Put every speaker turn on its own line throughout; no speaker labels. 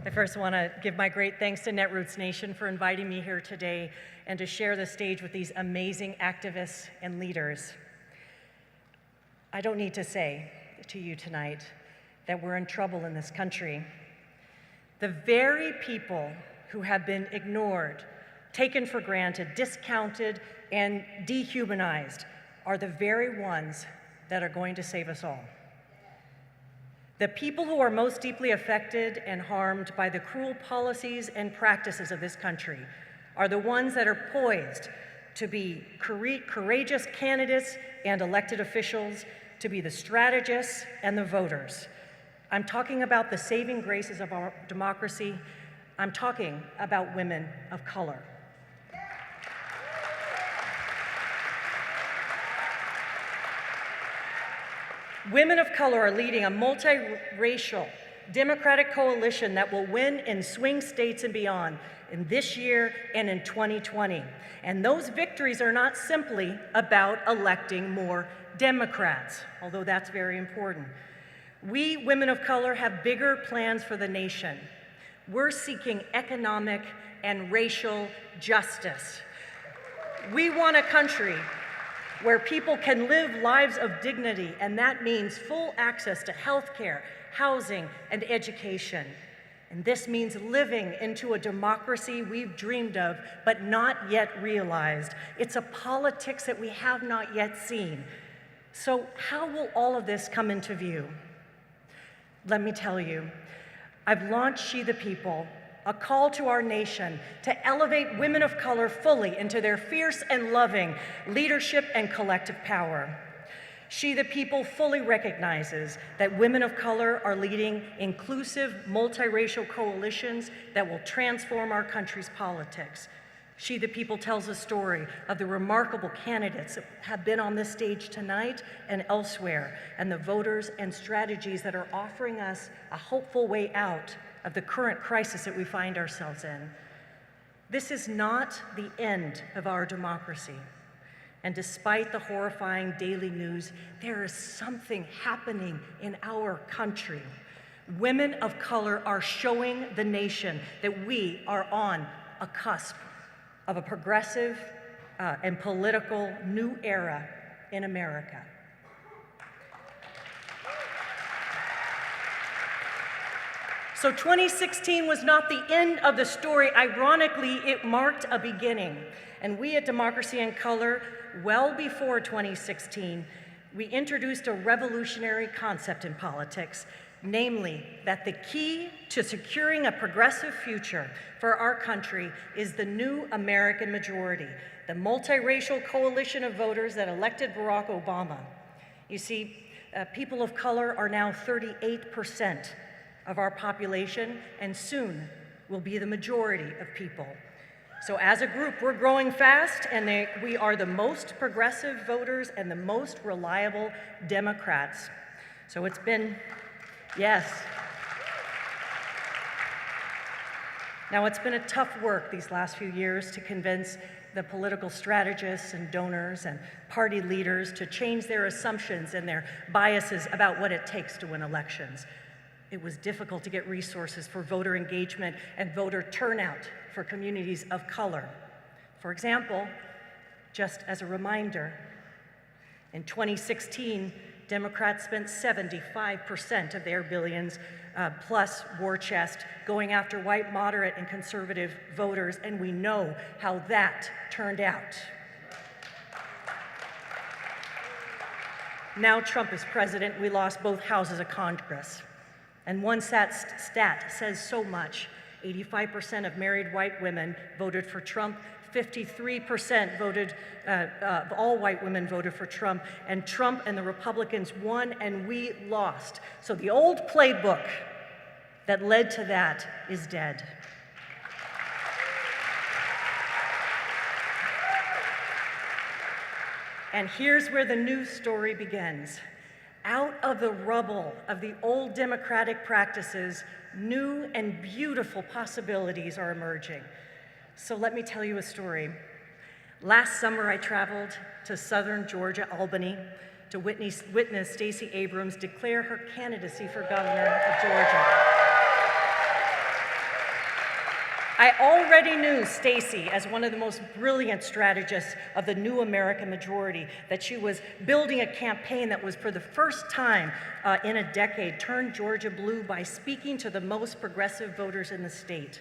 I first want to give my great thanks to Netroots Nation for inviting me here today and to share the stage with these amazing activists and leaders. I don't need to say to you tonight that we're in trouble in this country. The very people who have been ignored, taken for granted, discounted, and dehumanized are the very ones that are going to save us all. The people who are most deeply affected and harmed by the cruel policies and practices of this country are the ones that are poised to be courageous candidates and elected officials, to be the strategists and the voters. I'm talking about the saving graces of our democracy. I'm talking about women of color. Women of color are leading a multiracial Democratic coalition that will win in swing states and beyond in this year and in 2020. And those victories are not simply about electing more Democrats, although that's very important. We, women of color, have bigger plans for the nation. We're seeking economic and racial justice. We want a country where people can live lives of dignity, and that means full access to health care, housing, and education. And this means living into a democracy we've dreamed of, but not yet realized. It's a politics that we have not yet seen. So how will all of this come into view? Let me tell you, I've launched She the People, a call to our nation to elevate women of color fully into their fierce and loving leadership and collective power. She the People fully recognizes that women of color are leading inclusive, multiracial coalitions that will transform our country's politics. She the People tells a story of the remarkable candidates that have been on this stage tonight and elsewhere, and the voters and strategies that are offering us a hopeful way out of the current crisis that we find ourselves in. This is not the end of our democracy. And despite the horrifying daily news, there is something happening in our country. Women of color are showing the nation that we are on a cusp of a progressive and political new era in America. So 2016 was not the end of the story. Ironically, it marked a beginning. And we at Democracy in Color, well before 2016, we introduced a revolutionary concept in politics, namely that the key to securing a progressive future for our country is the new American majority, the multiracial coalition of voters that elected Barack Obama. You see, people of color are now 38% of our population, and soon will be the majority of people. So as a group, we're growing fast, and we are the most progressive voters and the most reliable Democrats. So it's been, yes. Now, it's been a tough work these last few years to convince the political strategists and donors and party leaders to change their assumptions and their biases about what it takes to win elections. It was difficult to get resources for voter engagement and voter turnout for communities of color. For example, just as a reminder, in 2016, Democrats spent 75% of their billions plus war chest going after white, moderate, and conservative voters, and we know how that turned out. Now Trump is president, we lost both houses of Congress. And one stat says so much. 85% of married white women voted for Trump, 53% voted, of all white women voted for Trump, and Trump and the Republicans won and we lost. So the old playbook that led to that is dead. And here's where the new story begins. Out of the rubble of the old democratic practices, new and beautiful possibilities are emerging. So let me tell you a story. Last summer, I traveled to southern Georgia, Albany, to witness Stacey Abrams declare her candidacy for governor of Georgia. I already knew Stacey as one of the most brilliant strategists of the new American majority, that she was building a campaign that was for the first time in a decade turned Georgia blue by speaking to the most progressive voters in the state.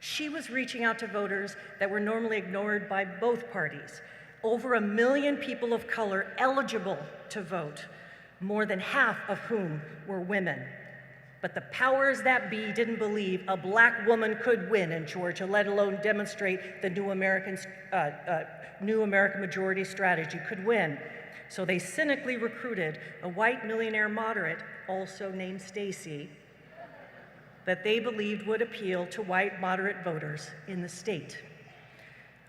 She was reaching out to voters that were normally ignored by both parties. Over 1 million people of color eligible to vote, more than half of whom were women. But the powers that be didn't believe a black woman could win in Georgia, let alone demonstrate the new American majority strategy could win. So they cynically recruited a white millionaire moderate, also named Stacey, that they believed would appeal to white moderate voters in the state.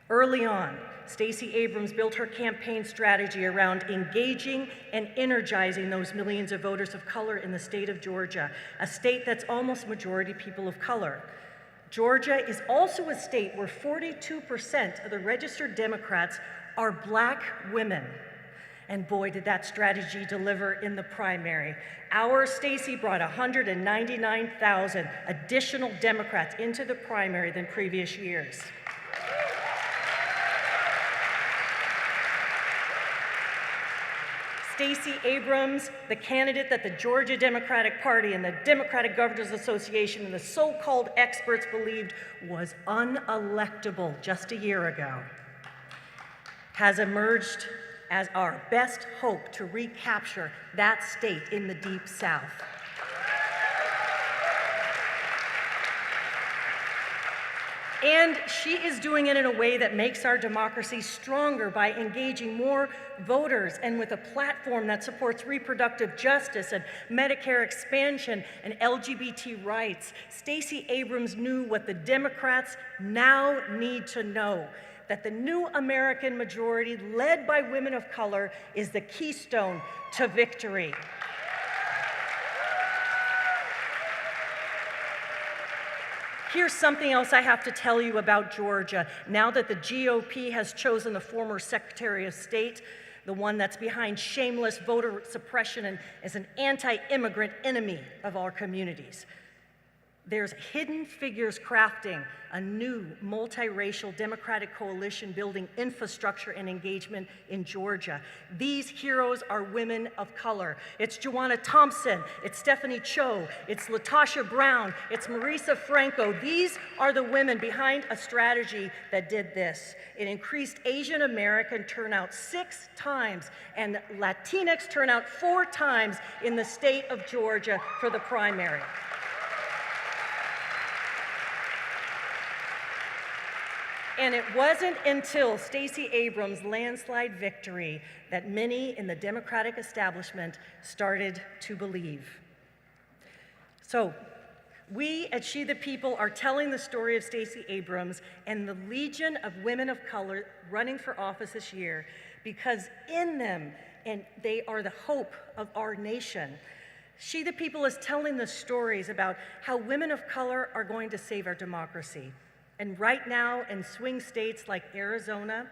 Early on, Stacey Abrams built her campaign strategy around engaging and energizing those millions of voters of color in the state of Georgia, a state that's almost majority people of color. Georgia is also a state where 42% of the registered Democrats are black women. And boy, did that strategy deliver in the primary. Our Stacey brought 199,000 additional Democrats into the primary than previous years. Stacey Abrams, the candidate that the Georgia Democratic Party and the Democratic Governors Association and the so-called experts believed was unelectable just a year ago, has emerged as our best hope to recapture that state in the Deep South. And she is doing it in a way that makes our democracy stronger by engaging more voters, and with a platform that supports reproductive justice and Medicare expansion and LGBT rights. Stacey Abrams knew what the Democrats now need to know, that the new American majority, led by women of color, is the keystone to victory. Here's something else I have to tell you about Georgia. Now that the GOP has chosen the former Secretary of State, the one that's behind shameless voter suppression and is an anti-immigrant enemy of our communities, there's Hidden Figures crafting a new multiracial Democratic coalition building infrastructure and engagement in Georgia. These heroes are women of color. It's Joanna Thompson, it's Stephanie Cho, it's Latasha Brown, it's Marisa Franco. These are the women behind a strategy that did this. It increased Asian American turnout 6 times and Latinx turnout 4 times in the state of Georgia for the primary. And it wasn't until Stacey Abrams' landslide victory that many in the Democratic establishment started to believe. So, we at She the People are telling the story of Stacey Abrams and the legion of women of color running for office this year, because in them, and they are the hope of our nation. She the People is telling the stories about how women of color are going to save our democracy. And right now, in swing states like Arizona,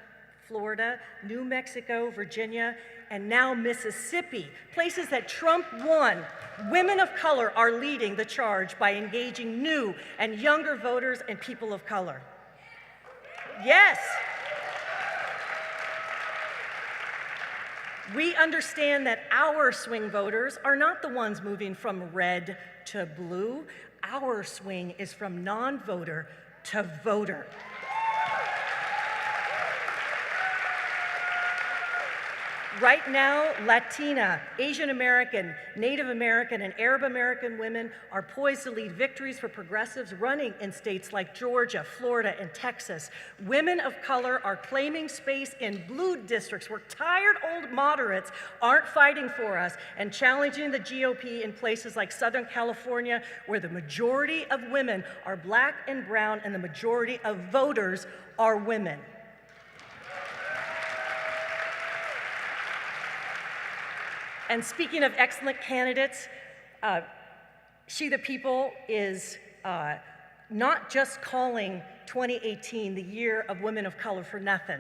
Florida, New Mexico, Virginia, and now Mississippi, places that Trump won, women of color are leading the charge by engaging new and younger voters and people of color. Yes. We understand that our swing voters are not the ones moving from red to blue. Our swing is from non-voter to voter. Right now, Latina, Asian American, Native American, and Arab American women are poised to lead victories for progressives running in states like Georgia, Florida, and Texas. Women of color are claiming space in blue districts where tired old moderates aren't fighting for us, and challenging the GOP in places like Southern California, where the majority of women are black and brown and the majority of voters are women. And speaking of excellent candidates, She the People is not just calling 2018 the year of women of color for nothing.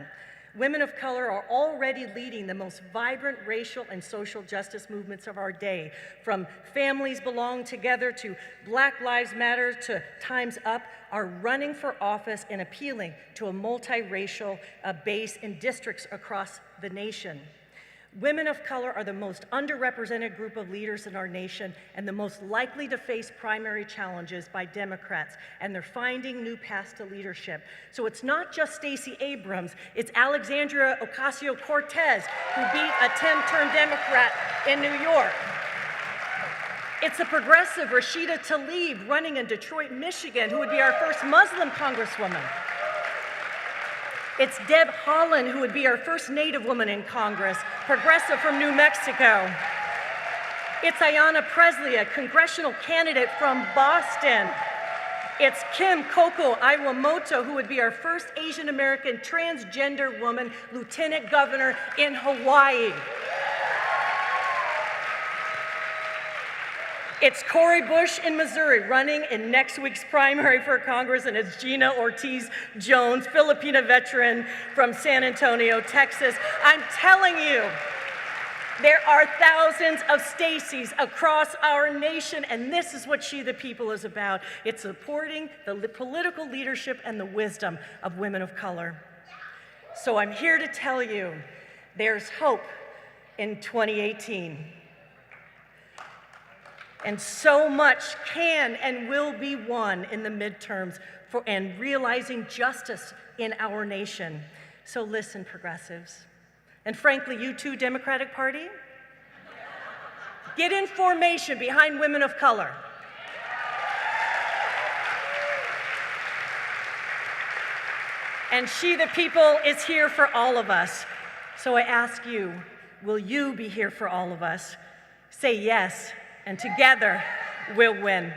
Women of color are already leading the most vibrant racial and social justice movements of our day, from Families Belong Together to Black Lives Matter to Time's Up, are running for office and appealing to a multiracial base in districts across the nation. Women of color are the most underrepresented group of leaders in our nation and the most likely to face primary challenges by Democrats, and they're finding new paths to leadership. So it's not just Stacey Abrams, it's Alexandria Ocasio-Cortez, who beat a 10-term Democrat in New York. It's a progressive Rashida Tlaib running in Detroit, Michigan, who would be our first Muslim congresswoman. It's Deb Haaland, who would be our first Native woman in Congress, progressive from New Mexico. It's Ayanna Pressley, a congressional candidate from Boston. It's Kim Koko Iwamoto, who would be our first Asian American transgender woman lieutenant governor in Hawaii. It's Cori Bush in Missouri running in next week's primary for Congress, and it's Gina Ortiz Jones, Filipina veteran from San Antonio, Texas. I'm telling you, there are thousands of Stacys across our nation, and this is what She the People is about. It's supporting the political leadership and the wisdom of women of color. So I'm here to tell you, there's hope in 2018. And so much can and will be won in the midterms and realizing justice in our nation. So listen, progressives, and frankly, you too, Democratic Party, get in formation behind women of color. And She the People is here for all of us. So I ask you, will you be here for all of us? Say yes, and together we'll win.